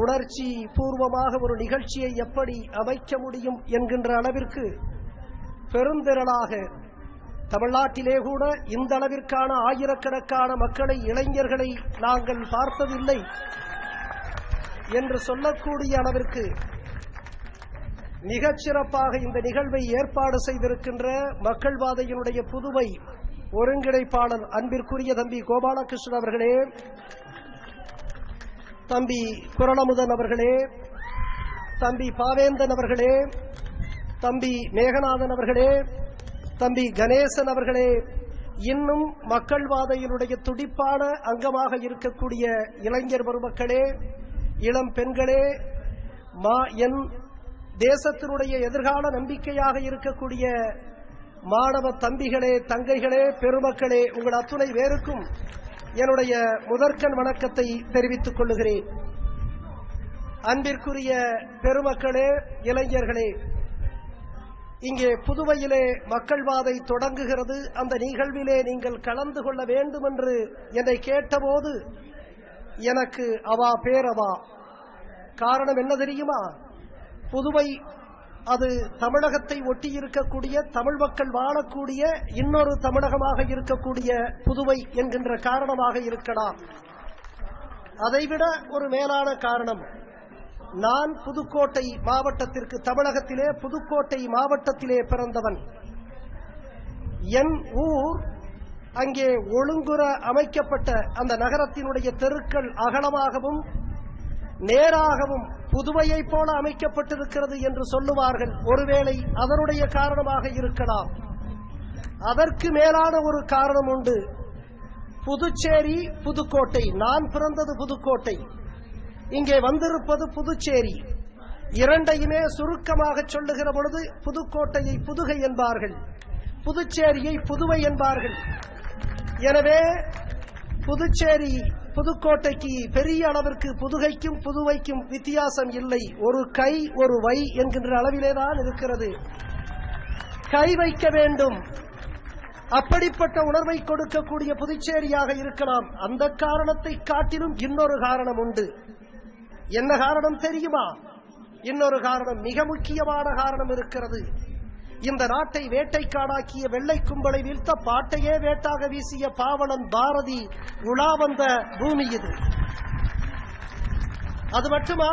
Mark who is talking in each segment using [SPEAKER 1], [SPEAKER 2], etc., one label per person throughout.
[SPEAKER 1] உணர்ச்சி பூர்வமாக ஒரு நிகழ்ச்சியை எப்படி அமைக்க முடியும் என்கின்ற அளவிற்கு பெருந்திரளாக தமிழ்நாட்டிலே கூட இந்த அளவிற்கான ஆயிரக்கணக்கான மக்களை, இளைஞர்களை நாங்கள் பார்த்ததில்லை என்று சொல்லக்கூடிய அளவிற்கு மிகச்சிறப்பாக இந்த நிகழ்வை ஏற்பாடு செய்திருக்கின்ற மக்கள் வாதையினுடைய புதுவை ஒருங்கிணைப்பாளர் அன்பிற்குரிய தம்பி கோபாலகிருஷ்ணன் அவர்களே, தம்பி குரலமுதன் அவர்களே, தம்பி பாவேந்தன் அவர்களே, தம்பி மேகநாதன் அவர்களே, தம்பி கணேசன் அவர்களே, இன்னும் மக்கள் வாதையினுடைய துடிப்பான அங்கமாக இருக்கக்கூடிய இளைஞர் பெருமக்களே, இளம் பெண்களே, என் தேசத்தினுடைய எதிர்கால நம்பிக்கையாக இருக்கக்கூடிய மாணவ தம்பிகளே, தங்கைகளே, பெருமக்களே, உங்கள் அத்துணை பேருக்கும் என்னுடைய முதற்கண் வணக்கத்தை தெரிவித்துக் கொள்ளுகிறேன். அன்பிற்குரிய பெருமக்களே, இளைஞர்களே, இங்கே புதுவையிலே மக்கள் வாதை தொடங்குகிறது. அந்த நிகழ்விலே நீங்கள் கலந்து கொள்ள வேண்டும் என்று என்னை கேட்டபோது எனக்கு அவா பேரவா. காரணம் என்ன தெரியுமா? புதுவை அது தமிழகத்தை ஒட்டி இருக்கக்கூடிய, தமிழ் மக்கள் வாழக்கூடிய இன்னொரு தமிழகமாக இருக்கக்கூடிய புதுவை என்கின்ற காரணமாக இருக்கலாம். அதைவிட ஒரு மேலான காரணம், நான் புதுக்கோட்டை மாவட்டத்திற்கு, தமிழகத்திலே புதுக்கோட்டை மாவட்டத்திலே பிறந்தவன். என் ஊர் அங்கே ஒழுங்குற அமைக்கப்பட்ட அந்த நகரத்தினுடைய தெருக்கள் அகலமாகவும் நேராகவும் புதுவையை போல அமைக்கப்பட்டிருக்கிறது என்று சொல்லுவார்கள். ஒருவேளை அதனுடைய காரணமாக இருக்கலாம். அதற்கு மேலான ஒரு காரணம் உண்டு. புதுச்சேரி, புதுக்கோட்டை. நான் பிறந்தது புதுக்கோட்டை, இங்கே வந்திருப்பது புதுச்சேரி. இரண்டையுமே சுருக்கமாக சொல்லுகிற பொழுது புதுக்கோட்டையை புதுகை என்பார்கள், புதுச்சேரியை புதுவை என்பார்கள். எனவே புதுச்சேரி புதுக்கோட்டைக்கு பெரிய அளவிற்கு புதுகைக்கும் புதுவைக்கும் வித்தியாசம் இல்லை. ஒரு கை ஒரு வை என்கின்ற அளவிலேதான் இருக்கிறது. கை வைக்க வேண்டும், அப்படிப்பட்ட உணர்வை கொடுக்கக்கூடிய புதுச்சேரியாக இருக்கலாம். அந்த காரணத்தை காட்டிலும் இன்னொரு காரணம் உண்டு. என்ன காரணம் தெரியுமா? இன்னொரு காரணம், மிக முக்கியமான காரணம் இருக்கிறது. இந்த நாட்டை வேட்டைக்காடாக்கிய வெள்ளை கும்பலை வீழ்த்த பாட்டையே வேட்டாக வீசிய பாவலன் பாரதி உலா வந்த பூமி இது. அது மட்டுமா?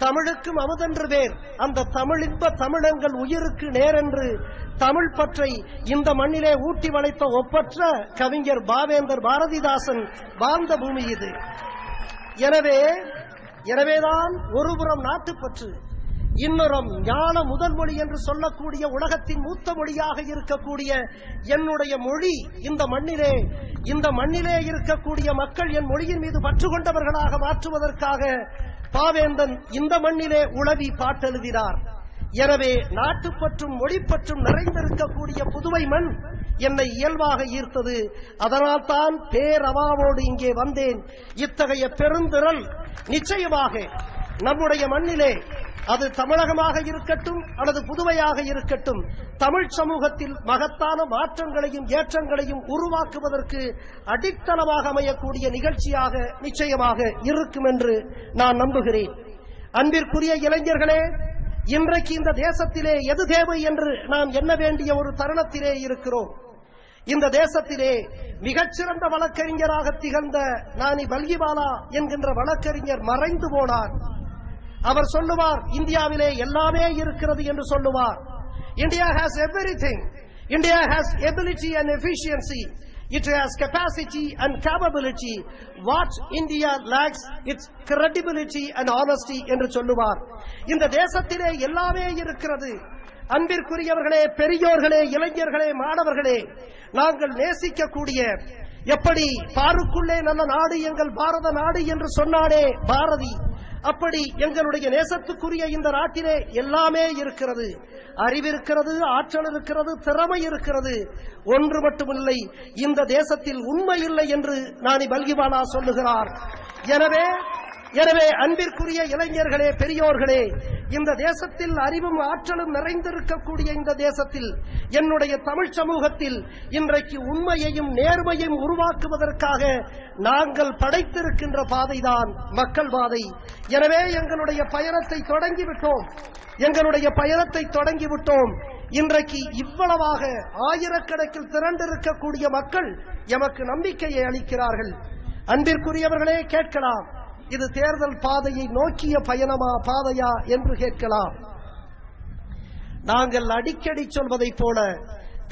[SPEAKER 1] தமிழுக்கும் அமுதென்று பேர். அந்த தமிழின்ப தமிழங்கள் உயிருக்கு நேரென்று தமிழ் பற்றை இந்த மண்ணிலே ஊட்டி வளைத்த ஒப்பற்ற கவிஞர் பாவேந்தர் பாரதிதாசன் வாழ்ந்த பூமி இது. எனவேதான் ஒருபுறம் நாட்டுப்பற்று, இன்னொரு ஞான முதல் மொழி என்று சொல்லக்கூடிய உலகத்தின் மூத்த மொழியாக இருக்கக்கூடிய என்னுடைய மொழி இந்த மண்ணிலே இருக்கக்கூடிய மக்கள் என் மொழியின் மீது பற்று கொண்டவர்களாக மாற்றுவதற்காக பாவேந்தன் இந்த மண்ணிலே உளவி பாட்டெழுதினார். எனவே நாட்டுப்பற்றும் மொழிப்பற்றும் நிறைந்திருக்கக்கூடிய புதுவை மண் என்னை இயல்பாக ஈர்த்தது. அதனால் தான் பேரவாவோடு இங்கே வந்தேன். இத்தகைய பெருந்திரள் நிச்சயமாக நம்முடைய மண்ணிலே, அது தமிழகமாக இருக்கட்டும் அல்லது புதுவையாக இருக்கட்டும், தமிழ் சமூகத்தில் மகத்தான மாற்றங்களையும் ஏற்றங்களையும் உருவாக்குவதற்கு அடித்தளமாக அமையக்கூடிய நிகழ்ச்சியாக நிச்சயமாக இருக்கும் என்று நான் நம்புகிறேன். அன்பிற்குரிய இளைஞர்களே, இன்றைக்கு இந்த தேசத்திலே எது தேவை என்று நாம் எண்ண வேண்டிய ஒரு தருணத்திலே இருக்கிறோம். இந்த தேசத்திலே மிகச்சிறந்த வழக்கறிஞராக திகழ்ந்த நானி பல்கிவாலா என்கின்ற வழக்கறிஞர் மறைந்து போனார். அவர் சொல்லுவார், இந்தியாவிலே எல்லாமே இருக்கிறது என்று சொல்லுவார். India has everything. India has ability and efficiency. It has capacity and capability. What India lacks, its credibility and honesty என்று சொல்லுவார். இந்த தேசத்திலே எல்லாமே இருக்கிறது. அன்பிற்குரியவர்களே, பெரியோர்களே, இளைஞர்களே, மாணவர்களே, நாங்கள் நேசிக்கக்கூடிய, எப்படி பாருக்குள்ளே நல்ல நாடு எங்கள் பாரத நாடு என்று சொன்னானே பாரதி, அப்படி எங்களுடைய நேசத்துக்குரிய இந்த நாட்டிலே எல்லாமே இருக்கிறது. அறிவிருக்கிறது, ஆற்றல் இருக்கிறது, திறமை இருக்கிறது. ஒன்று மட்டுமில்லை, இந்த தேசத்தில் உண்மை இல்லை என்று நானி பல்கிவாலா சொல்லுகிறார். எனவே அன்பிற்குரிய இளைஞர்களே, பெரியோர்களே, இந்த தேசத்தில் அறிவும் ஆற்றலும் நிறைந்திருக்கக்கூடிய இந்த தேசத்தில் என்னுடைய தமிழ் சமூகத்தில் இன்றைக்கு உண்மையையும் நேர்மையையும் உருவாக்குவதற்காக நாங்கள் படைத்திருக்கின்ற பாதைதான் மக்கள் பாதை. எனவே எங்களுடைய பயணத்தை தொடங்கிவிட்டோம். இன்றைக்கு இவ்வளவாக ஆயிரக்கணக்கில் திரண்டிருக்கக்கூடிய மக்கள் எமக்கு நம்பிக்கையை அளிக்கிறார்கள். அன்பிற்குரியவர்களே, கேட்கலாம், இது தேர்தல் பாதையை நோக்கிய பாதையா என்று கேட்கலாம். நாங்கள் அடிக்கடி சொல்வதைப் போல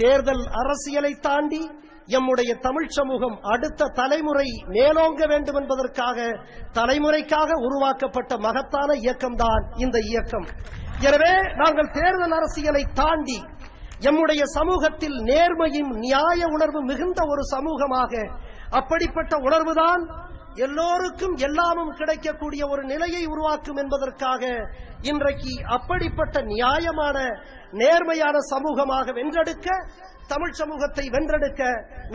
[SPEAKER 1] தேர்தல் அரசியலை தாண்டி எம்முடைய தமிழ் சமூகம் அடுத்த தலைமுறை மேலோங்க வேண்டும் என்பதற்காக தலைமுறைக்காக உருவாக்கப்பட்ட மகத்தான இயக்கம்தான் இந்த இயக்கம். எனவே நாங்கள் தேர்தல் அரசியலை தாண்டி எம்முடைய சமூகத்தில் நேர்மையும் நியாய உணர்வு மிகுந்த ஒரு சமூகமாக, அப்படிப்பட்ட உணர்வுதான் எல்லோருக்கும் எல்லாமும் கிடைக்கக்கூடிய ஒரு நிலையை உருவாக்கும் என்பதற்காக இன்றைக்கு அப்படிப்பட்ட நியாயமான நேர்மையான சமூகமாக வென்றெடுக்க, தமிழ் சமூகத்தை வென்றெடுக்க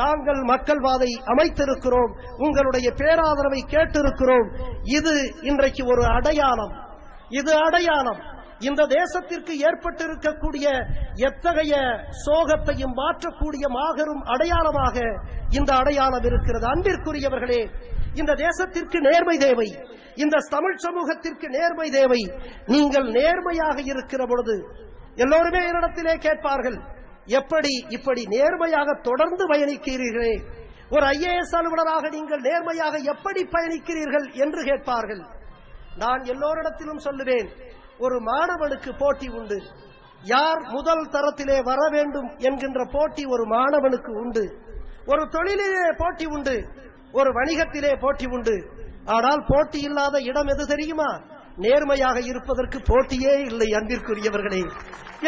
[SPEAKER 1] நாங்கள் மக்கள் வாதை அமைத்திருக்கிறோம். உங்களுடைய பேராதரவை கேட்டிருக்கிறோம். இது இன்றைக்கு ஒரு அடையாளம். இந்த தேசத்திற்கு ஏற்பட்டிருக்கக்கூடிய எத்தகைய சோகத்தையும் மாற்றக்கூடிய மாபெரும் அடையாளமாக இந்த அடையாளம் இருக்கிறது. அன்பிற்குரியவர்களே, இந்த தேசத்திற்கு நேர்மை தேவை, இந்த தமிழ் சமூகத்திற்கு நேர்மை தேவை. நீங்கள் நேர்மையாக இருக்கிற பொழுது எல்லோருமே என்னிடத்திலே கேட்பார்கள், எப்படி இப்படி நேர்மையாக தொடர்ந்து பயணிக்கிறீர்களே, ஒரு IAS அலுவலராக நீங்கள் நேர்மையாக எப்படி பயணிக்கிறீர்கள் என்று கேட்பார்கள். நான் எல்லோரிடத்திலும் சொல்லுவேன், ஒரு மாணவனுக்கு போட்டி உண்டு. யார் முதல் தரத்திலே வர வேண்டும் என்கின்ற போட்டி ஒரு மாணவனுக்கு உண்டு. ஒரு தொழிலிலே போட்டி உண்டு, ஒரு வணிகத்திலே போட்டி உண்டு. ஆனால் போட்டி இல்லாத இடம் எது தெரியுமா? நேர்மையாக இருப்பதற்கு போட்டியே இல்லை. அன்பிற்குரியவர்களே,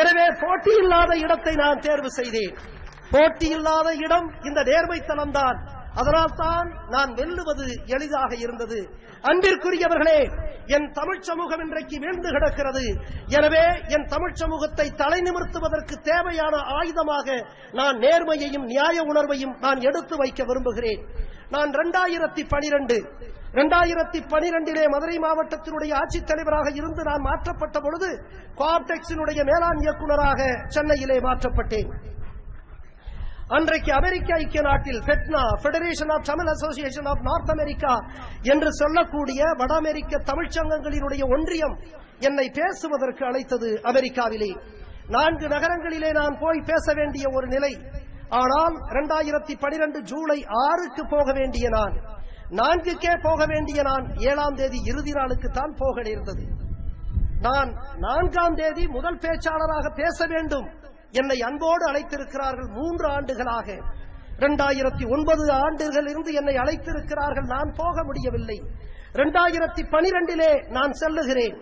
[SPEAKER 1] எனவே போட்டி இல்லாத இடத்தை நான் தேர்வு செய்தேன். போட்டி இல்லாத இடம் இந்த நேர்மைத்தனம்தான். அதனால் தான் நான் வெல்லுவது எளிதாக இருந்தது. அன்பிற்குரியவர்களே, என் தமிழ் சமூகம் இன்றைக்கு வீழ்ந்து கிடக்கிறது. எனவே என் தமிழ் சமூகத்தை தலை நிமிர்த்துவதற்கு தேவையான ஆயுதமாக நான் நேர்மையையும் நியாய உணர்வையும் நான் எடுத்து வைக்க விரும்புகிறேன். நான் 2012 மதுரை மாவட்டத்தினுடைய ஆட்சித்தலைவராக இருந்து நான் மாற்றப்பட்ட பொழுது கோஆப்டெக்ஸினுடைய மேலாண் இயக்குநராக சென்னையிலே மாற்றப்பட்டேன். அன்றைக்கு அமெரிக்க ஐக்கிய நாட்டில் FETNA, federation of Tamil association of North America என்று சொல்லக்கூடிய வட அமெரிக்க தமிழ்ச்சங்கங்களினுடைய ஒன்றியம் என்னை பேசுவதற்கு அழைத்தது. அமெரிக்காவிலே 4 நகரங்களிலே நான் போய் பேச வேண்டிய ஒரு நிலை. ஆனால் 2012 ஜூலை 6க்கு போக வேண்டிய நான் 4க்கே போக வேண்டிய நான் 7ஆம் தேதி இறுதி நாளுக்கு தான் போக நேர்ந்தது. நான் 4ஆம் தேதி முதல் பேச்சாளராக பேச வேண்டும். என்னை அன்போடு அழைத்திருக்கிறார்கள். 3 ஆண்டுகளாக 2009 ஆண்டுகள் இருந்து என்னை அழைத்திருக்கிறார்கள். நான் போக முடியவில்லை. 2012 நான் செல்லுகிறேன்.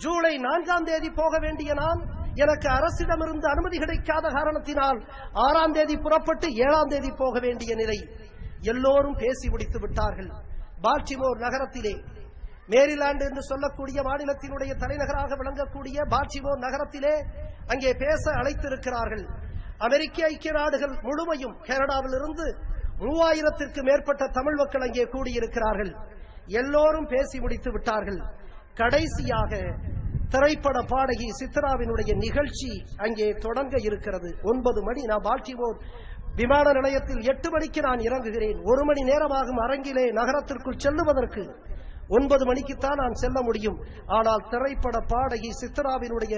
[SPEAKER 1] ஜூலை 4ஆம் தேதி போக வேண்டிய நான், எனக்கு அரசிடமிருந்து அனுமதி கிடைக்காத காரணத்தினால் 6ஆம் தேதி புறப்பட்டு 7ஆம் தேதி போக வேண்டிய நிலை. எல்லோரும் பேசி முடித்து விட்டார்கள். பால்டிமோர் நகரத்திலே, மேரிலாந்து என்று சொல்லக்கூடிய மாநிலத்தினுடைய தலைநகராக விளங்கக்கூடிய பால்டிமோர் நகரத்திலே அங்கே பேச அழைத்திருக்கிறார்கள். அமெரிக்க ஐக்கிய நாடுகள் முழுமையும், கனடாவிலிருந்து 3000ற்கு மேற்பட்ட தமிழ் மக்கள் அங்கே கூடியிருக்கிறார்கள். எல்லோரும் பேசி முடித்து விட்டார்கள். கடைசியாக திரைப்பட பாடகி சித்ராவினுடைய நிகழ்ச்சி அங்கே தொடங்க இருக்கிறது. 9 மணி. நான் பால்டிமோர் விமான நிலையத்தில் 8 மணிக்கு நான் இறங்குகிறேன். 1 மணி நேரமாகும் அரங்கிலே நகரத்திற்குள் செல்லுவதற்கு. 9 மணிக்குத்தான் நான் செல்ல முடியும். ஆனால் திரைப்பட பாடகி சித்ராவினுடைய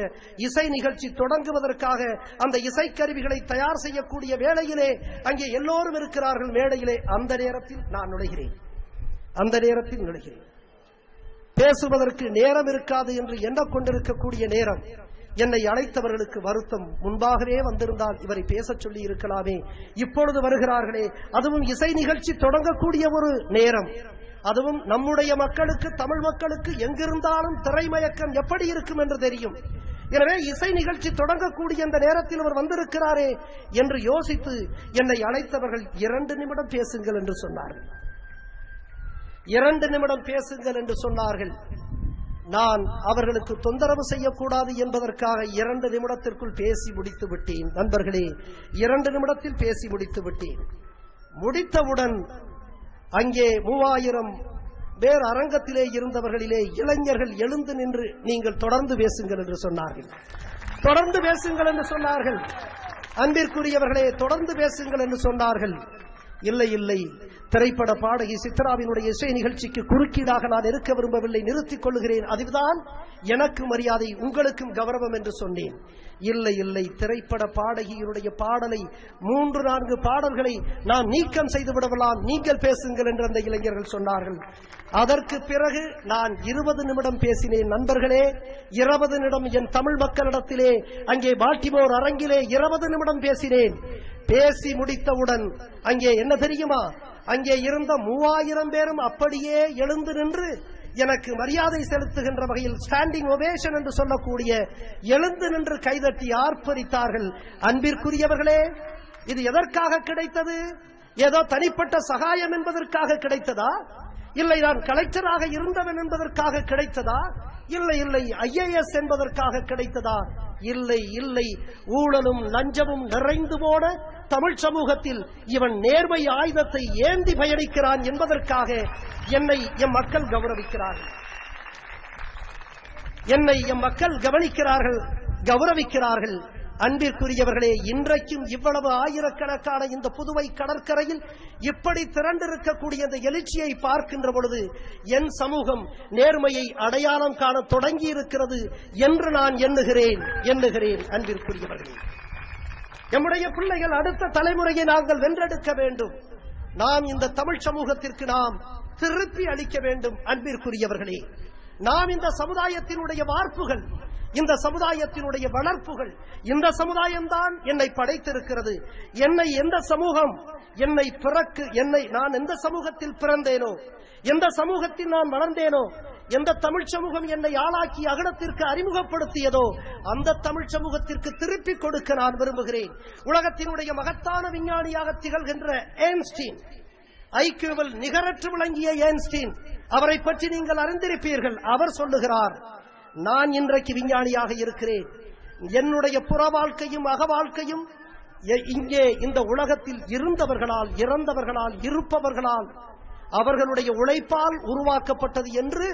[SPEAKER 1] இசை நிகழ்ச்சி தொடங்குவதற்காக அந்த இசைக்கருவிகளை தயார் செய்யக்கூடிய வேளையிலே அங்கே எல்லோரும் இருக்கிறார்கள் மேடையிலே. அந்த நேரத்தில் நான் நுழைகிறேன். பேசுவதற்கு நேரம் இருக்காது என்று எண்ணக்கொண்டிருக்கக்கூடிய நேரம். என்னை அழைத்தவர்களுக்கு வருத்தம். முன்பாகவே வந்திருந்தால் இவரை பேச சொல்லி இருக்கலாமே, இப்பொழுது வருகிறார்களே. அதுவும் இசை நிகழ்ச்சி தொடங்கக்கூடிய ஒரு நேரம். அதுவும் நம்முடைய மக்களுக்கு, தமிழ் மக்களுக்கு எங்கிருந்தாலும் திரைமயக்கம் எப்படி இருக்கும் என்று தெரியும். எனவே இசை நிகழ்ச்சி தொடங்கக்கூடிய இந்த நேரத்தில் அவர் வந்திருக்கிறாரே என்று யோசித்து என்னை அழைத்தவர்கள் 2 நிமிடம் பேசுங்கள் என்று சொன்னார்கள். 2 நிமிடம் பேசுங்கள் என்று சொன்னார்கள். நான் அவர்களுக்கு தொந்தரவு செய்யக்கூடாது என்பதற்காக 2 நிமிடத்திற்குள் பேசி முடித்து விட்டேன். நண்பர்களே, 2 நிமிடத்தில் பேசி முடித்து விட்டேன். முடித்தவுடன் அங்கே 3000 வேறு அரங்கத்திலே இருந்தவர்களிலே இளைஞர்கள் எழுந்து நின்று நீங்கள் தொடர்ந்து பேசுங்கள் என்று சொன்னார்கள். தொடர்ந்து பேசுங்கள் என்று சொன்னார்கள். அன்பிற்குரியவர்களே, தொடர்ந்து பேசுங்கள் என்று சொன்னார்கள். இல்லை இல்லை, திரைப்பட பாடகி சித்ராவினுடைய இசை நிகழ்ச்சிக்கு குறுக்கீடாக நான் இருக்க விரும்பவில்லை, நிறுத்திக் கொள்ளுகிறேன், அதுதான் எனக்கு மரியாதை, உங்களுக்கும் கௌரவம் என்று சொன்னேன். இல்லை இல்லை, திரைப்பட பாடகியினுடைய பாடலை 3-4 பாடல்களை நான் நீக்கம் செய்து விடலாம், நீங்கள் பேசுங்கள் என்று அந்த இளைஞர்கள் சொன்னார்கள். அதற்கு பிறகு நான் 20 நிமிடம் பேசினேன். நண்பர்களே, 20 நிமிடம் என் தமிழ் மக்களிடத்திலே அங்கே பால்டிமோர் அரங்கிலே 20 நிமிடம் பேசினேன். பேசி முடித்தவுடன் அங்கே என்ன தெரியுமா, அங்கே இருந்த 3000 பேரும் அப்படியே எழுந்து நின்று எனக்கு மரியாதை செலுத்துகின்ற வகையில் ஸ்டாண்டிங் ஓவேஷன் என்று சொல்லக்கூடிய எழுந்து நின்று கைதட்டி ஆர்ப்பரித்தார்கள். அன்பிற்குரியவர்களே, இது எதற்காக கிடைத்தது? ஏதோ தனிப்பட்ட சகாயம் என்பதற்காக கிடைத்ததா? இல்லை நான் கலெக்டராக இருந்தவன் என்பதற்காக கிடைத்ததா? இல்லை இல்லை, IAS என்பதற்காக கிடைத்ததா? இல்லை இல்லை, ஊழலும் லஞ்சமும் நிறைந்து போன தமிழ் சமூகத்தில் இவன் நேர்மை ஆயுதத்தை ஏந்தி பயணிக்கிறான் என்பதற்காக என்னை எம் மக்கள் கௌரவிக்கிறார்கள். என்னை எம் மக்கள் கௌரவிக்கிறார்கள். அன்பிற்குரியவர்களே, இன்றைக்கும் இவ்வளவு ஆயிரக்கணக்கான இந்த புதுவை கடற்கரையில் இப்படி திரண்டிருக்கக்கூடிய இந்த எழுச்சியை பார்க்கின்ற பொழுது என் சமூகம் நேர்மையை அடையாளம் காண தொடங்கி இருக்கிறது என்று நான் எண்ணுகிறேன். அன்பிற்குரியவர்களே, நம்முடைய பிள்ளைகள், அடுத்த தலைமுறையை நாங்கள் வென்றெடுக்க வேண்டும். நாம் இந்த தமிழ் சமூகத்திற்கு நாம் திருப்பி அளிக்க வேண்டும். அன்பிற்குரியவர்களே, நாம் இந்த சமுதாயத்தினுடைய வார்ப்புகள், இந்த சமுதாயத்தினுடைய வளர்ப்புகள், இந்த சமுதாயம்தான் என்னை படைத்திருக்கிறது. என்னை எந்த சமூகம் நான் எந்த சமூகத்தில் பிறந்தேனோ, எந்த சமூகத்தில் நான் வளர்ந்தேனோ, எந்த தமிழ் சமூகம் என்னை ஆளாக்கி அகலத்திற்கு அறிமுகப்படுத்தியதோ அந்த தமிழ் சமூகத்திற்கு திருப்பி கொடுக்க நான் விரும்புகிறேன். உலகத்தினுடைய மகத்தான விஞ்ஞானியாக திகழ்கின்ற ஐன்ஸ்டீன், ஐக்கியூவில் நிகரற்று விளங்கிய ஐன்ஸ்டீன், அவரை பற்றி நீங்கள் அறிந்திருப்பீர்கள். அவர் சொல்லுகிறார், நான் இன்றைக்கு விஞ்ஞானியாக இருக்கிறேன், என்னுடைய புற வாழ்க்கையும் அக வாழ்க்கையும் இங்கே இந்த உலகத்தில் இருந்தவர்களால், இறந்தவர்களால், இருப்பவர்களால், அவர்களுடைய உழைப்பால் உருவாக்கப்பட்டது என்று